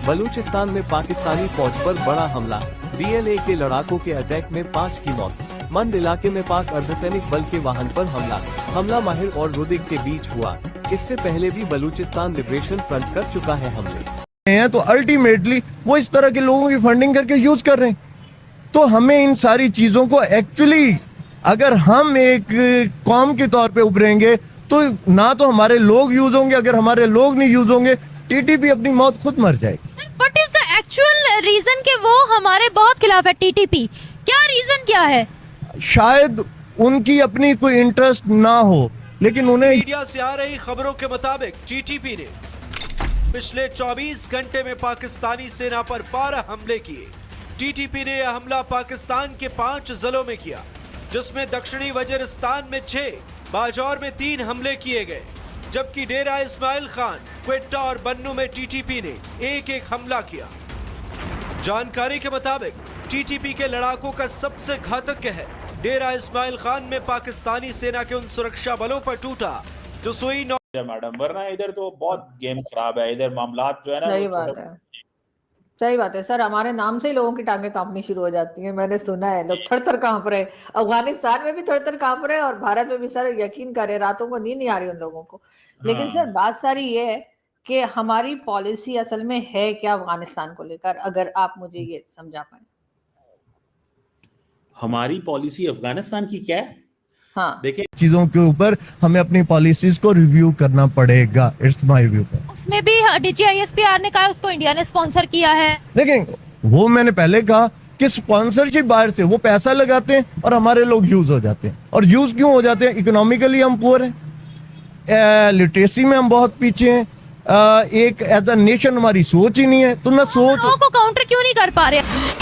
बलूचिस्तान में पाकिस्तानी फौज पर बड़ा हमला। BLA के लड़ाकों के अटैक में 5 की मौत। मंड इलाके में पाक अर्धसैनिक बल के वाहन पर हमला माहिर और रुदिक के बीच हुआ। इससे पहले भी बलूचिस्तान लिबरेशन फ्रंट कर चुका है हमले। तो अल्टीमेटली वो इस तरह के लोगों की फंडिंग करके यूज कर रहे हैं। तो हमें इन सारी चीजों को एक्चुअली, अगर हम एक कौम के तौर पे उभरेंगे तो ना तो हमारे लोग यूज होंगे, अगर हमारे लोग नहीं यूज होंगे टीटीपी अपनी मौत खुद मर जाएगी। What is the actual reason कि वो हमारे बहुत खिलाफ है टीटीपी? क्या रीजन क्या है? शायद उनकी अपनी कोई इंटरेस्ट ना हो, लेकिन उन्हें मीडिया से आ रही खबरों के मुताबिक टीटीपी ने पिछले 24 घंटे में पाकिस्तानी सेना पर 12 हमले किए। टीटीपी ने यह हमला पाकिस्तान के 5 जिलों में किया, जिसमें दक्षिणी वजीरिस्तान में 6, बाजौर में 3 हमले किए गए, जबकि डेरा इस्माइल खान, क्वेटा और बन्नू में टीटीपी ने एक हमला किया। जानकारी के मुताबिक टीटीपी के लड़ाकों का सबसे घातक है डेरा इस्माइल खान में पाकिस्तानी सेना के उन सुरक्षा बलों पर टूटा जो सुई मैडम, वरना इधर तो बहुत गेम खराब है। इधर मामलात जो है ना, सही बात है सर। हमारे नाम से ही लोगों की टांगे कांपनी शुरू हो जाती हैं। मैंने सुना है लोग थर थर कांप रहे, अफगानिस्तान में भी थर थर कांप रहे और भारत में भी। सर यकीन करें, रातों को नींद नहीं आ रही उन लोगों को। लेकिन सर बात सारी ये है कि हमारी पॉलिसी असल में है क्या अफगानिस्तान को लेकर, अगर आप मुझे ये समझा पाए। हमारी पॉलिसी अफगानिस्तान की क्या है? हाँ, देखिए, चीजों के ऊपर हमें अपनी पॉलिसीज को रिव्यू करना पड़ेगा। It's my view. उसमें भी DGISPR ने कहा उसको इंडिया ने स्पॉन्सर किया है। देखें, वो मैंने पहले कहा कि स्पॉन्सरशिप बाहर से, वो पैसा लगाते हैं और हमारे लोग यूज हो जाते हैं। और यूज क्यों हो जाते हैं? इकोनॉमिकली हम पुअर हैं, लिटरेसी में हम बहुत पीछे हैं, एक एज अ नेशन हमारी सोच ही नहीं है। तो ना सोच को काउंटर क्यों नहीं कर पा रहे?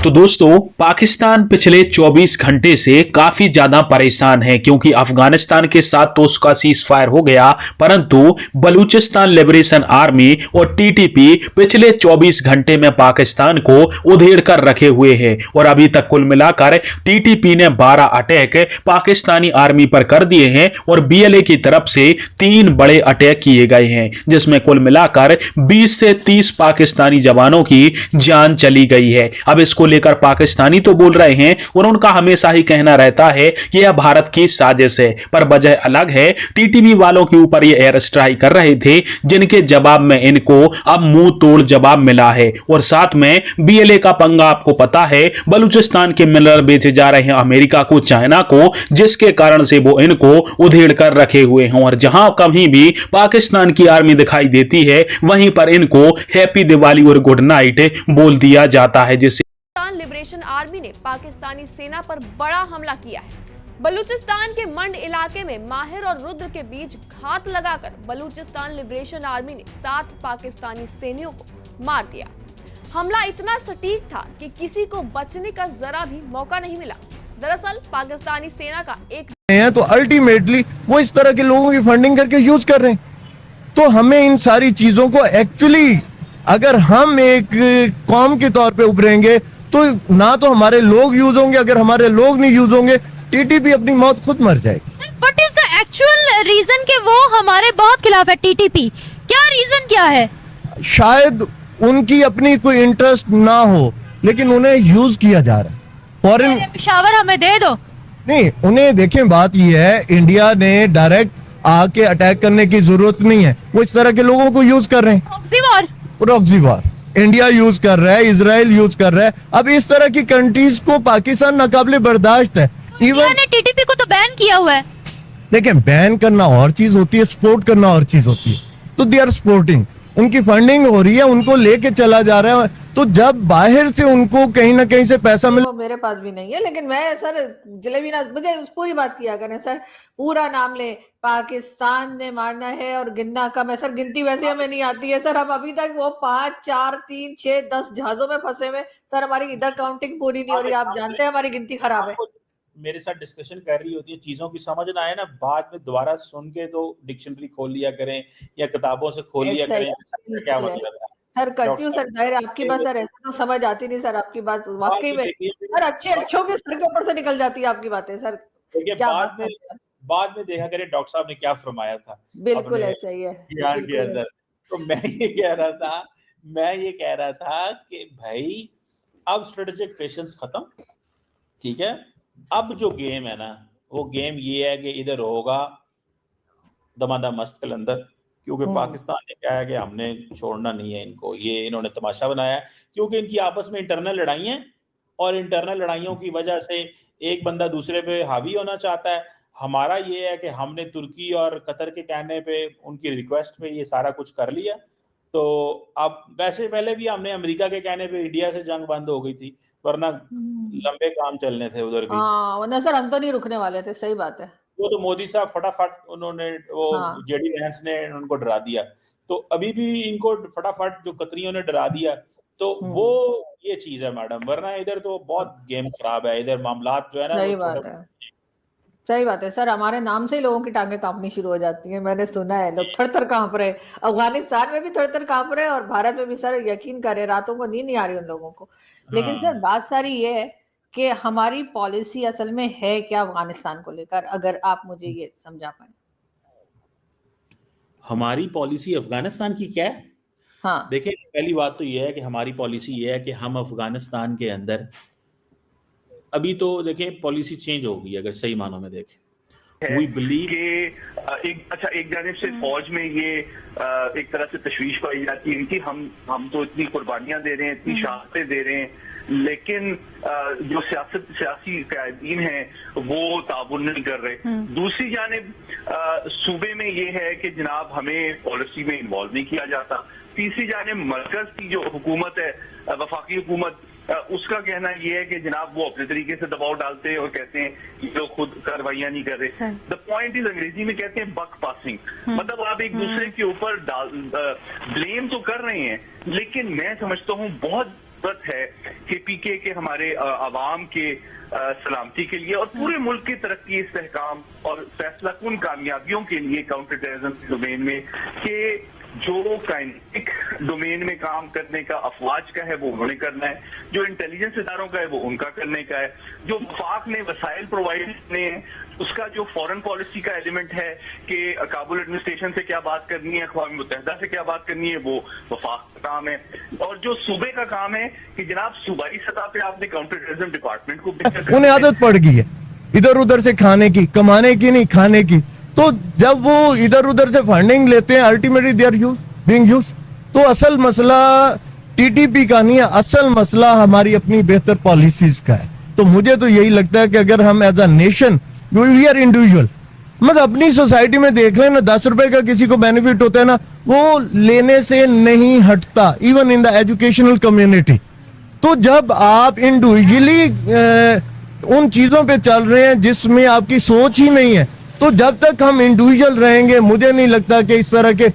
तो दोस्तों, पाकिस्तान पिछले 24 घंटे से काफी ज्यादा परेशान है, क्योंकि अफगानिस्तान के साथ तो उसका सीज फायर हो गया, परंतु बलूचिस्तान लिबरेशन आर्मी और टीटीपी पिछले 24 घंटे में पाकिस्तान को उधेड़ कर रखे हुए हैं। और अभी तक कुल मिलाकर टीटीपी ने 12 अटैक पाकिस्तानी आर्मी पर कर दिए हैं और BLA की तरफ से 3 बड़े अटैक किए गए हैं, जिसमें कुल मिलाकर 20 से 30 पाकिस्तानी जवानों की जान चली गई है। अब इसको लेकर पाकिस्तानी तो बोल रहे हैं और उनका हमेशा ही कहना रहता है कि यह भारत की साजिश है, पर वजह अलग है। टीटीपी वालों के ऊपर ये एयर स्ट्राइक कर रहे थे, जिनके जवाब में इनको अब मुंह तोड़ जवाब मिला है। और साथ में BLA का पंगा आपको पता है, बलूचिस्तान के मिनरल बेचे जा रहे हैं अमेरिका को, चाइना को, जिसके कारण से वो इनको उधेड़ कर रखे हुए हैं। और जहां कहीं भी पाकिस्तान की आर्मी दिखाई देती है, वहीं पर इनको हैप्पी दिवाली और गुड नाइट बोल दिया जाता है। जिससे लिबरेशन आर्मी ने पाकिस्तानी सेना पर बड़ा हमला किया है। बलूचिस्तान के मंड इलाके में माहिर और रुद्र के बीच घात लगाकर बलूचिस्तान लिबरेशन आर्मी ने 7 पाकिस्तानी सैनिकों को मार दिया। हमला इतना सटीक था कि किसी को बचने का जरा भी मौका नहीं मिला। दरअसल पाकिस्तानी सेना का एक तो अल्टीमेटली वो इस तरह के लोगों की फंडिंग करके यूज कर रहे हैं। तो हमें इन सारी चीजों को एक्चुअली, अगर हम एक कौम के तौर पे उभरेंगे तो ना तो हमारे लोग यूज होंगे, अगर हमारे लोग नहीं यूज होंगे टीटीपी अपनी मौत खुद मर जाएगी। What is the actual reason कि वो हमारे बहुत खिलाफ है टीटीपी? क्या रीजन क्या है? शायद उनकी अपनी कोई इंटरेस्ट ना हो, लेकिन उन्हें यूज किया जा रहा है। फॉरेन पेशावर हमें दे दो। नहीं, उन्हें देखें, बात यह है, इंडिया ने डायरेक्ट आके अटैक करने की जरूरत नहीं है। वो इस तरह के लोगों को यूज कर रहे हैं। प्रॉक्सी वॉर इंडिया यूज कर रहा है, इजराइल यूज कर रहा है। अब इस तरह की कंट्रीज को पाकिस्तान नाकाबिले बर्दाश्त है। इंडिया ने टीटीपी को तो बैन किया हुआ है। देखें, बैन करना और चीज होती है, सपोर्ट करना और चीज होती है। तो दे आर सपोर्टिंग, उनकी फंडिंग हो रही है, उनको लेके चला जा रहा है। तो जब बाहर से उनको कहीं ना कहीं से पैसा मिले, मेरे पास भी नहीं है, लेकिन मैं सर जलेबी ना, मुझे पूरी बात किया करें सर, पूरा नाम ले, पाकिस्तान ने मारना है और गिनना कम है। सर गिनती वैसे हमें नहीं आती है सर। हम अभी तक वो 5, 4, 3, 6, 10 जहाजों में फंसे हुए सर। हमारी इधर काउंटिंग पूरी नहीं हो रही। आप जानते हैं हमारी गिनती खराब है। मेरे साथ डिस्कशन कर रही होती है, चीजों की समझ ना आए ना, बाद में दोबारा सुन के तो डिक्शनरी खोल लिया करें या किताबों से खोल लिया करें। क्या मतलब है सर? करती हूँ सर, जाहिर है आपकी बात सर ऐसे तो समझ आती नहीं सर। आपकी बात वाकई में सर अच्छों के सर के ऊपर से निकल जाती है आपकी बातें सर। क्या बात है? बाद में देखा करें डॉक्टर साहब ने क्या फरमाया था। बिल्कुल ऐसा ही है के अंदर। तो मैं ये कह रहा था मैं ये कह रहा था कि भाई अब स्ट्रेटेजिक पेशेंस खत्म, ठीक है। अब जो गेम है ना, वो गेम ये है कि इधर होगा दमादम मस्त कलंदर, क्योंकि पाकिस्तान ने कहा है कि हमने छोड़ना नहीं है इनको, ये इन्होंने तमाशा बनाया है, क्योंकि इनकी आपस में इंटरनल लड़ाई है और इंटरनल लड़ाइयों की वजह से एक बंदा दूसरे पे हावी होना चाहता है। हमारा ये है कि हमने तुर्की और कतर के कहने पे, उनकी रिक्वेस्ट पे ये सारा कुछ कर लिया। तो अब वैसे पहले भी हमने अमेरिका के कहने पे इंडिया से जंग बंद हो गई थी, वरना लंबे काम चलने थे उधर भी। हाँ, वरना सर हम तो नहीं रुकने वाले थे, सही बात है। वो तो मोदी साहब फटाफट उन्होंने वो जेडी वैंस ने उनको डरा दिया, तो अभी भी इनको फटाफट जो कतरियों ने डरा दिया, तो वो ये चीज है मैडम, वरना इधर तो बहुत गेम खराब है, इधर मामलात जो है ना। सही बात है, सही बात है सर। हमारे नाम से ही लोगों की टांगे कांपनी शुरू हो जाती हैं, मैंने सुना है, लोग थर थर कांप रहे, अफगानिस्तान में भी थर थर कांप रहे और भारत में भी सर यकीन करें रातों को नींद नहीं आ रही उन लोगों को। लेकिन सर बात सारी ये है कि हमारी पॉलिसी असल में है क्या अफगानिस्तान को लेकर, अगर आप मुझे ये समझा पाए। हमारी पॉलिसी अफगानिस्तान की क्या है? हाँ, देखिए, पहली बात तो ये है कि हमारी पॉलिसी ये है कि हम अफगानिस्तान के अंदर, अभी तो देखें पॉलिसी चेंज हो गई अगर सही मानों में देखें, वी बिलीव कि एक जानिब से फौज में ये एक तरह से तशवीश पाई जाती है कि हम तो इतनी कुर्बानियां दे रहे हैं, इतनी शहादतें दे रहे हैं, लेकिन जो सियासी कायदीन हैं वो ताबुन नहीं कर रहे। दूसरी जानिब सूबे में ये है कि जनाब हमें पॉलिसी में इन्वॉल्व नहीं किया जाता। तीसरी जानिब मरकज की जो हुकूमत है, वफाकी हुकूमत, उसका कहना यह है कि जनाब वो अपने तरीके से दबाव डालते हैं और कहते हैं कि जो खुद कार्रवाइयां नहीं कर रहे। द पॉइंट इज, अंग्रेजी में कहते हैं बक पासिंग, मतलब आप एक दूसरे के ऊपर ब्लेम तो कर रहे हैं, लेकिन मैं समझता हूँ बहुत जरूरत है कि पीके के हमारे अवाम के सलामती के लिए और पूरे मुल्क की तरक्की, इस्तेहकाम और फैसला कुन कामयाबियों के लिए काउंटर टेररिज्म डोमेन में के जो काइनेटिक डोमेन में काम करने का अफवाज का है वो उन्होंने करना है, जो इंटेलिजेंस इदारों का है वो उनका करने का है, जो वफाक ने वसाइल प्रोवाइड करने हैं उसका जो फॉरेन पॉलिसी का एलिमेंट है कि काबुल एडमिनिस्ट्रेशन से क्या बात करनी है, अक़वाम मुत्तहिदा से क्या बात करनी है, वो वफाक का काम है। और जो सूबे का काम है कि जनाब सूबाई सतह पे आपने काउंटर टेररिज्म डिपार्टमेंट को, उन्हें आदत पड़ गई है इधर उधर से खाने की, कमाने की नहीं, खाने की। तो जब वो इधर उधर से फंडिंग लेते हैं, ultimately they are being used. तो असल मसला टीटीपी का नहीं है, असल मसला हमारी अपनी बेहतर पॉलिसीज का है। तो मुझे तो यही लगता है कि अगर हम as a nation, we are individual, मतलब अपनी सोसाइटी में देख लें ना, 10 रुपए का किसी को बेनिफिट होता है ना, वो लेने से नहीं हटता, even in the educational community. तो जब आप इंडिविजुअली उन चीजों पे चल रहे हैं जिसमें आपकी सोच ही नहीं है, तो जब तक हम इंडिविजुअल रहेंगे, मुझे नहीं लगता कि इस तरह के